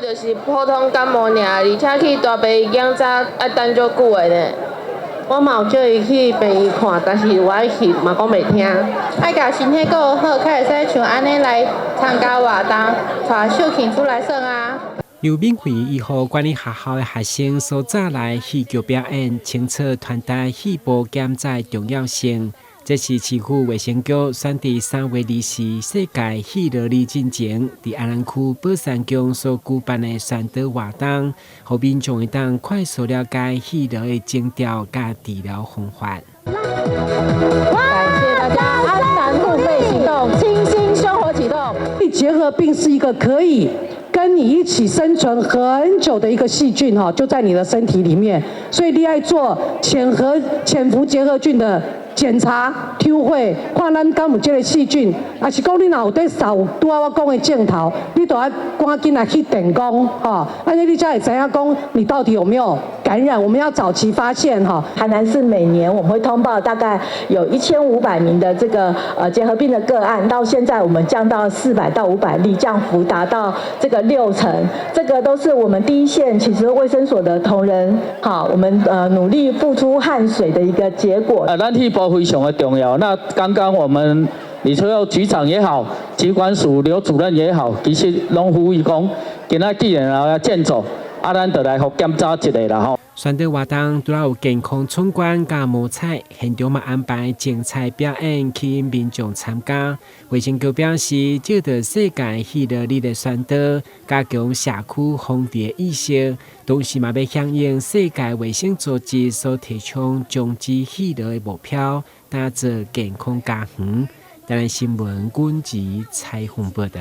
就是普通感冒爾，而且去大病醫院早要等足久的呢。我嘛有叫伊去病院看，但是我愛去嘛講袂聽。愛甲身體夠好，才會使像安尼來參加活動，帶小慶出來耍啊。由免費醫護管理學校的學生所早來戲劇表演，清楚傳達戲部減載重要性。這是市區衛生局選在3月20日世界戲樂日進前，在安南區寶山宮所舉辦的宣導活動，讓民眾會當快速了解戲樂的情調和治療方法。感謝大家，安南付費行動，清新生活啟動。結核病是一個可以跟你一起生存很久的一個細菌哈，就在你的身體裡面，所以你愛做潛伏結核菌的檢查、抽血，看咱敢有這個細菌，也是講你若有在掃拄仔我講的鏡頭，你都要趕緊來去電工哈，安尼你才會知影講你到底有沒有感染，我們要早期發現哈。台南市每年我們會通報大概有1500名的這個結核病的個案，到現在我們降到400到500例，降幅達到這個60%，這個都是我們第一線其實衛生所的同仁好，我們努力付出汗水的一個結果。咱戲部非常的重要。那剛剛我們李春佑局長也好，疾管署劉主任也好，其實攏呼籲講，今仔既然要健走，咱就來互檢查一下啦吼。宣導活動除了有健康闖關加摸彩，現場嘛安排精彩表演吸引民眾參加。衛生局表示，借着世界戲樂日的宣導，加強社區防治意識，同時嘛要響應世界衛生組織所提倡終止戲樂的目標，打造健康家園。台南新聞阮吉採訪報道。